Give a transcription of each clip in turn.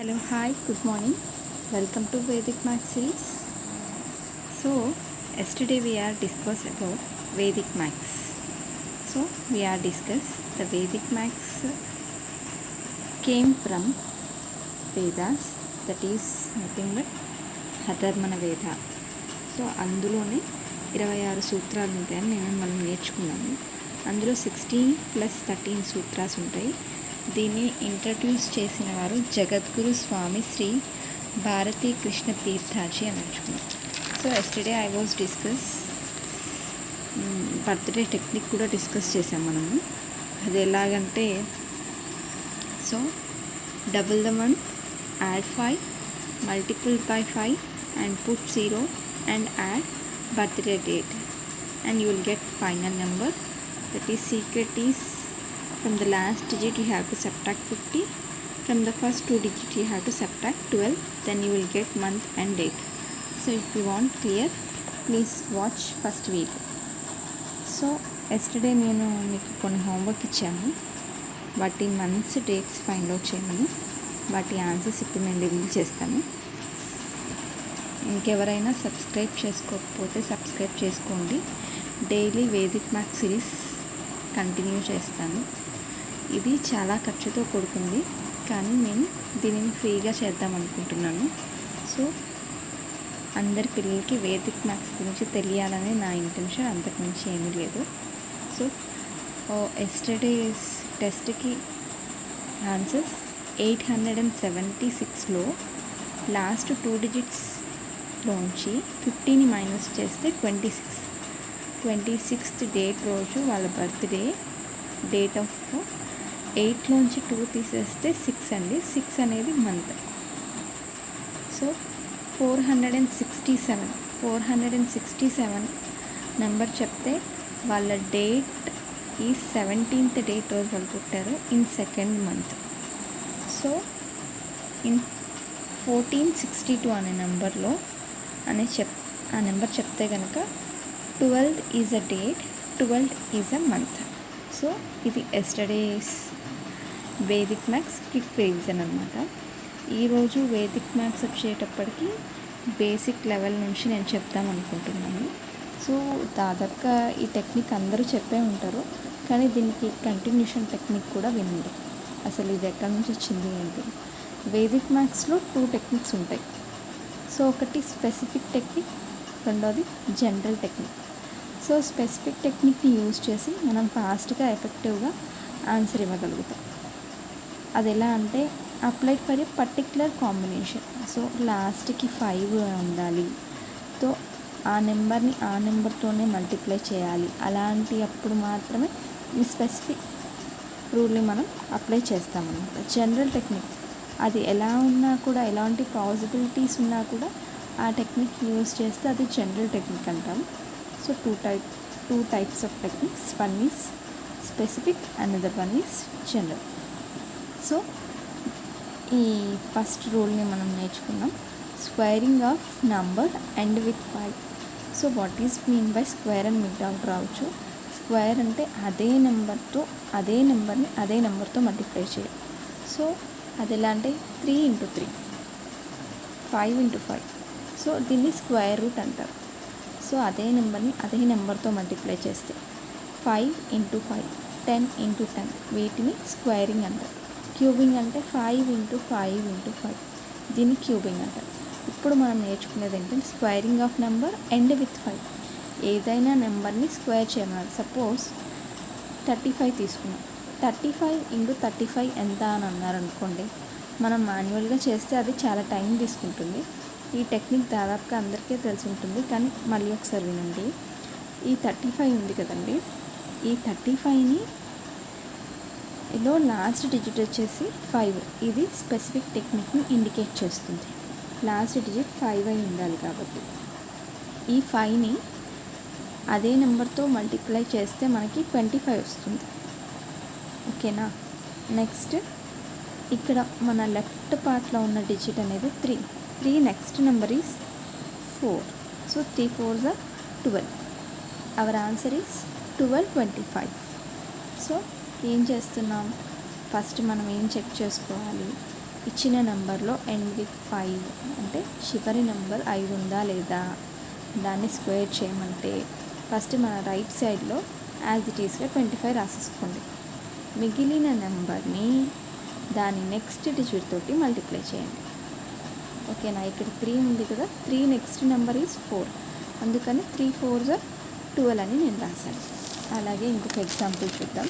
Hello, hi, good morning. Welcome to Vedic Max series. So, yesterday we are discussed about Vedic Max. So, we are discussed the Vedic Max came from Vedas, that is nothing but Atharvana Veda. So అందులోనే 26 సూత్రాలు ఉంటాయని మనం నేర్చుకున్నాము. అందులో 16+13 sutras ఉంటాయి. దీన్ని introduce చేసిన వారు జగద్గురు స్వామి శ్రీ భారతీ కృష్ణ తీర్థాజీ అని నేర్చుకున్నాం. So yesterday I was discuss birthday technique కూడా డిస్కస్ చేసాం మనము. అది ఎలాగంటే so double the month, add 5, multiple by 5 and put 0 and add birthday date and you will get final number. That is secret is from the last digit you have to subtract 50, from the first 2 digits you have to subtract 12, then you will get month and date. So if you want clear, please watch first video. So yesterday నేను మీకు కొన్ని homework ఇచ్చాను. వాటి months dates find out చేయమని, వాటి answers ఇప్పుడు నేను reveal చేస్తాను. ఇంకెవరైనా సబ్స్క్రైబ్ చేసుకోకపోతే సబ్స్క్రైబ్ చేసుకోండి. Daily Vedic maths series continue చేస్తాను. ఇది చాలా ఖర్చుతో కూడుకుంది, కానీ నేను దీనిని ఫ్రీగా చేద్దాం అనుకుంటున్నాను. సో అందరి పిల్లలకి వేదిక్ మ్యాథ్స్ గురించి తెలియాలని నా ఇంటెన్షన్, అంతకుమించి ఏమీ లేదు. సో ఎస్టర్డేస్ టెస్ట్కి ఆన్సర్స్ 876లో లాస్ట్ 2 డిజిట్స్ లోంచి 50ని మైనస్ చేస్తే 26th డేట్ రోజు వాళ్ళ బర్త్డే. డేట్ ఆఫ్ 8లోంచి 2 తీసేస్తే 6 అండి. 6 అనేది మంత్. సో 467 నెంబర్ చెప్తే వాళ్ళ డేట్ ఈ 17th డేట్ రోజు వాళ్ళు పుట్టారు in second month. So in 1462 అనే నెంబర్లో ఆ నెంబర్ చెప్తే కనుక 12th is a date, 12th is a month. So ఇది yesterday's Vedic maths quick revision అనమాట. ఈరోజు వేదిక్ మ్యాథ్స్ వచ్చేటప్పటికి బేసిక్ లెవెల్ నుంచి నేను చెప్తాం అనుకుంటున్నాను. సో దాదాపుగా ఈ టెక్నిక్ అందరూ చెప్పే ఉంటారు, కానీ దీనికి కంటిన్యూషన్ టెక్నిక్ కూడా వినండి. అసలు ఇది ఎక్కడి నుంచి వచ్చింది ఏంటి. వేదిక్ మ్యాథ్స్లో 2 టెక్నిక్స్ ఉంటాయి. సో ఒకటి స్పెసిఫిక్ టెక్నిక్, రెండోది జనరల్ టెక్నిక్. సో స్పెసిఫిక్ టెక్నిక్ని యూజ్ చేసి మనం ఫాస్ట్గా ఎఫెక్టివ్గా ఆన్సర్ ఇవ్వగలుగుతాం. అది ఎలా అంటే applied for a particular combination. So లాస్ట్కి 5 ఉండాలి, తో ఆ నెంబర్తోనే మల్టిప్లై చేయాలి. అలాంటి అప్పుడు మాత్రమే ఈ స్పెసిఫిక్ రూల్ని మనం అప్లై చేస్తామన్నమాట. జనరల్ టెక్నిక్ అది ఎలా ఉన్నా కూడా, ఎలాంటి పాసిబిలిటీస్ ఉన్నా కూడా ఆ టెక్నిక్ యూజ్ చేస్తే అది జనరల్ టెక్నిక్ అంటాం. So two types of techniques. One is specific, another one is general. So ఈ ఫస్ట్ రూల్ని మనం నేర్చుకున్నాం. Squaring of number end with 5. So what is mean by square అని మీకు డౌట్ రావచ్చు. స్క్వేర్ అంటే అదే నెంబర్ని అదే నెంబర్తో మల్టిప్లై చేయాలి. సో అది ఎలా అంటే 3 × 3, 5 × 5. సో దీన్ని స్క్వేర్ రూట్ అంటారు. సో అదే నెంబర్తో మల్టిప్లై చేస్తే 5 × 5, 10 × 10, వీటిని స్క్వేరింగ్ అంటారు. క్యూబింగ్ అంటే 5 × 5 × 5, దీన్ని క్యూబింగ్ అంటారు. ఇప్పుడు మనం నేర్చుకునేది ఏంటంటే squaring of number end with 5. ఏదైనా నెంబర్ని స్క్వేర్ చేయమన్నారు. సపోజ్ 35 తీసుకున్నాం. 35 × 35 ఎంత అని అన్నారనుకోండి, మనం మాన్యువల్గా చేస్తే అది చాలా టైం తీసుకుంటుంది. ఈ టెక్నిక్ దాదాపుగా అందరికీ తెలిసి ఉంటుంది, కానీ మళ్ళీ ఒకసారి వినండి. ఈ 35 ఉంది కదండి, ఈ 35ని లాస్ట్ డిజిట్ వచ్చేసి 5. ఇది స్పెసిఫిక్ టెక్నిక్ని ఇండికేట్ చేస్తుంది. లాస్ట్ డిజిట్ 5 అయి ఉండాలి కాబట్టి ఈ 5ని అదే నెంబర్తో మల్టిప్లై చేస్తే మనకి 25 వస్తుంది. ఓకేనా. నెక్స్ట్ ఇక్కడ మన లెఫ్ట్ పార్ట్లో ఉన్న డిజిట్ అనేది 3. Next number is 4. So 3 4s are 12. Hour answer is 1225. So ఏం చేస్తున్నాం, ఫస్ట్ మనం ఏం చెక్ చేసుకోవాలి, ఇచ్చిన నెంబర్లో ఎండ్ విత్ 5 అంటే చివరి నెంబర్ 5 ఉందా లేదా దాన్ని స్క్వేర్ చేయమంటే ఫస్ట్ మన రైట్ సైడ్లో యాజ్ ఇట్ ఈస్గా 25 రాసేసుకోండి. మిగిలిన నెంబర్ని దాని నెక్స్ట్ డిజిట్ తోటి మల్టిప్లై చేయండి. ఓకేనా? ఇక్కడ 3 ఉంది కదా, 3 నెక్స్ట్ నెంబర్ ఈజ్ 4, అందుకని 3 4s are 12 అని నేను రాశాను. అలాగే ఇంకొక ఎగ్జాంపుల్ చూద్దాం.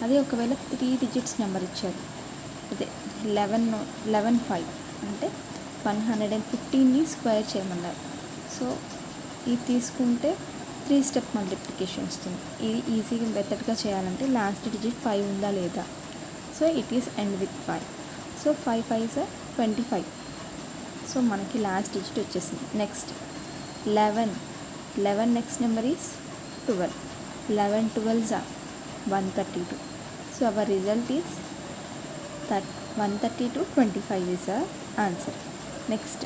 అదే ఒకవేళ 3 డిజిట్స్ నెంబర్ ఇచ్చారు, అదే 11 5 అంటే 115ని స్క్వేర్ చేయమన్నారు. సో ఇది తీసుకుంటే 3 స్టెప్ మల్టిప్లికేషన్ వస్తుంది. ఇది ఈజీగా మెథడ్గా చేయాలంటే లాస్ట్ డిజిట్ 5 ఉందా లేదా, so it is end with 5. So 5 5s are 25. So మనకి లాస్ట్ డిజిట్ వచ్చేసింది. Next 11 next number is 12. 11 12s are 132. So our result is 132 25 is our answer. Next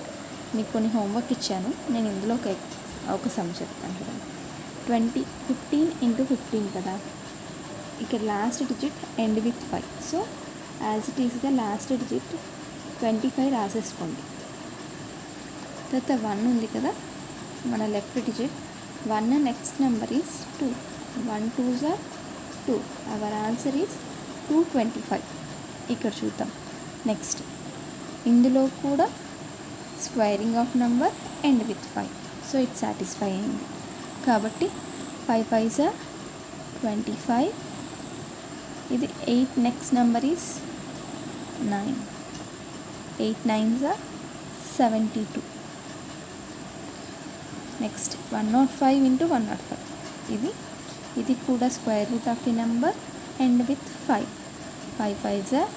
మీకు కొన్ని హోంవర్క్ ఇచ్చాను, నేను ఇందులో ఒక సమ్ చెప్తాను చూడండి. 15 × 15 కదా, ఇక్కడ last digit end with 5. So as it ఈస్గా లాస్ట్ డిజిట్ 25 రాసేసుకోండి. తర్వాత 1 ఉంది కదా, మన left digit 1 next number is 2. 1 2s are 2. Our answer is 225. ఇక్కడ చూద్దాం. నెక్స్ట్ ఇందులో కూడా squaring of number end with 5. So it satisfy అయింది కాబట్టి 5 5s are 25. ఇది 8 next number is 9. 8 9s are 72. Next 105 × 105. ఇది కూడా square root of the number end with 5. 5 5s are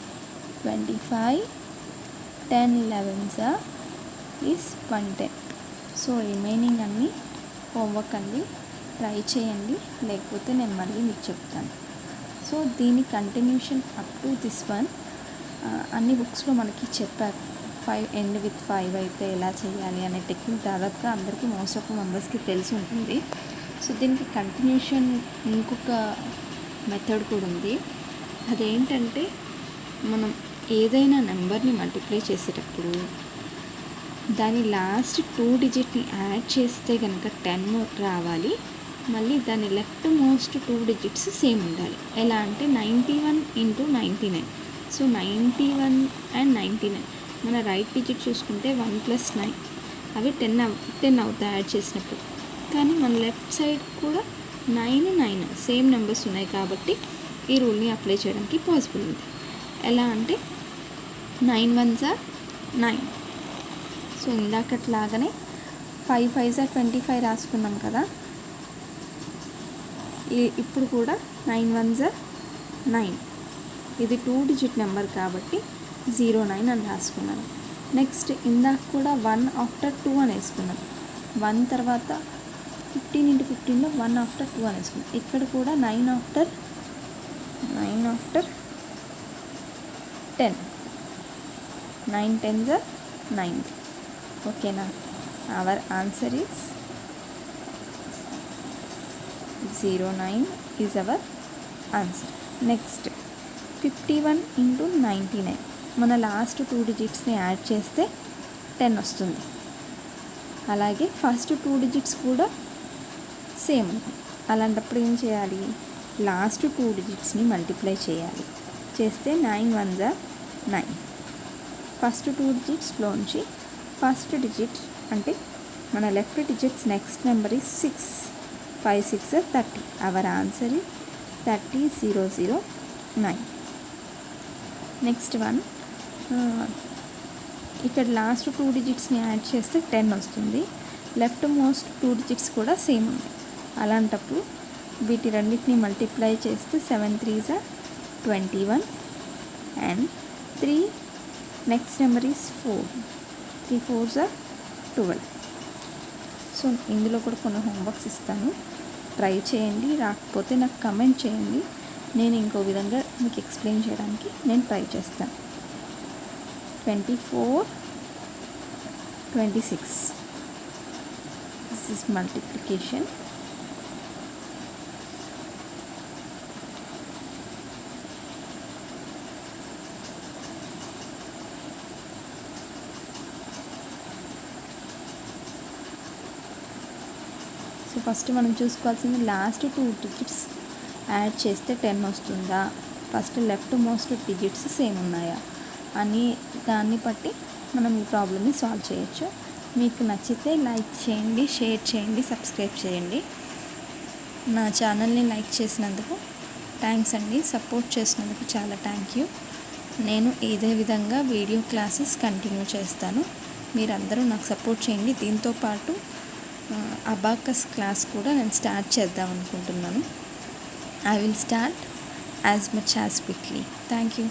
25. 10 11s are is 110. So remaining అన్నీ homework అండి, try చేయండి, లేకపోతే నేను మళ్ళీ మీకు చెప్తాను. సో దీని continuation up to this one అన్ని బుక్స్లో మనకి చెప్పారు. 5 ఎండ్ విత్ 5 అయితే ఎలా చేయాలి అనే టెక్నిక్ దాదాపుగా అందరికీ మోస్ట్ ఆఫ్ మెంబర్స్కి తెలిసి ఉంటుంది. సో దీనికి కంటిన్యూషన్ ఇంకొక మెథడ్ కూడా ఉంది. అదేంటంటే మనం ఏదైనా నెంబర్ని మల్టిప్లై చేసేటప్పుడు దాని లాస్ట్ 2 డిజిట్ని యాడ్ చేస్తే కనుక 10 రావాలి. మళ్ళీ దాని లెఫ్ట్ మోస్ట్ 2 డిజిట్స్ సేమ్ ఉండాలి. ఎలా అంటే 91 × 99. సో 91 and 99 మన రైట్ డిజిట్ చూసుకుంటే 1 + 9 అవి 10 అవుతాయి యాడ్ చేసినప్పుడు. కానీ మన లెఫ్ట్ సైడ్ కూడా 9 9 సేమ్ నెంబర్స్ ఉన్నాయి కాబట్టి ఈ రూల్ని అప్లై చేయడానికి పాసిబుల్ ఉంది. ఎలా అంటే 9 1s are 9. So ఇందాకట్లాగానే 5 5s are 25 రాసుకున్నాం కదా, ఇప్పుడు కూడా 9 1s are 9. ఇది 2 డిజిట్ నెంబర్ కాబట్టి 09 అని రాసుకున్నాను. నెక్స్ట్ ఇందాక కూడా 1 ఆఫ్టర్ 2 అని వేసుకున్నాం. 1 తర్వాత 15 × 15లో 1 ఆఫ్టర్ 2 అని వేసుకున్నాం. ఇక్కడ కూడా 9 ఆఫ్టర్ 10. 9 10s are 90. ఓకేనా? Hour answer is 09 is our answer. Next 51 × 99 మన లాస్ట్ 2 డిజిట్స్ని యాడ్ చేస్తే 10 వస్తుంది. అలాగే ఫస్ట్ 2 డిజిట్స్ కూడా సేమ్. అలాంటప్పుడు ఏం చేయాలి? లాస్ట్ 2 డిజిట్స్ని మల్టిప్లై చేయాలి. చేస్తే 9 1s are 9. ఫస్ట్ 2 డిజిట్స్లోంచి ఫస్ట్ డిజిట్ అంటే మన left digits next number is 6. 5 6 are 30. Our answer is 30009. Next one, ఇక్కడ లాస్ట్ 2 డిజిట్స్ని యాడ్ చేస్తే 10 వస్తుంది. లెఫ్ట్ మోస్ట్ 2 డిజిట్స్ కూడా సేమ్ ఉంది. అలాంటప్పుడు వీటి రెండింటిని మల్టిప్లై చేస్తే 7 3s are 21 and 3 next number is 4. 3 4s are 12. So ఇందులో కూడా కొన్ని హోంవర్క్స్ ఇస్తాను, ట్రై చేయండి. రాకపోతే నాకు కమెంట్ చేయండి, నేను ఇంకో విధంగా మీకు ఎక్స్ప్లెయిన్ చేయడానికి నేను ట్రై చేస్తాను. 24 26 this is multiplication. So first మనం చూసుకోవాల్సింది లాస్ట్ 2 డిజిట్స్ యాడ్ చేస్తే 10 వస్తుందా, first left most digits same ఉన్నాయా అని దాన్ని బట్టి మనం ఈ ప్రాబ్లమ్ని సాల్వ్ చేయొచ్చు. మీకు నచ్చితే లైక్ చేయండి, షేర్ చేయండి, సబ్స్క్రైబ్ చేయండి. నా ఛానల్ని లైక్ చేసినందుకు థ్యాంక్స్ అండి. సపోర్ట్ చేసినందుకు చాలా థ్యాంక్ యూ. నేను ఇదే విధంగా వీడియో క్లాసెస్ కంటిన్యూ చేస్తాను. మీరందరూ నాకు సపోర్ట్ చేయండి. దీంతోపాటు అబాకస్ క్లాస్ కూడా నేను స్టార్ట్ చేద్దాం అనుకుంటున్నాను. I will start as much as quickly. Thank you.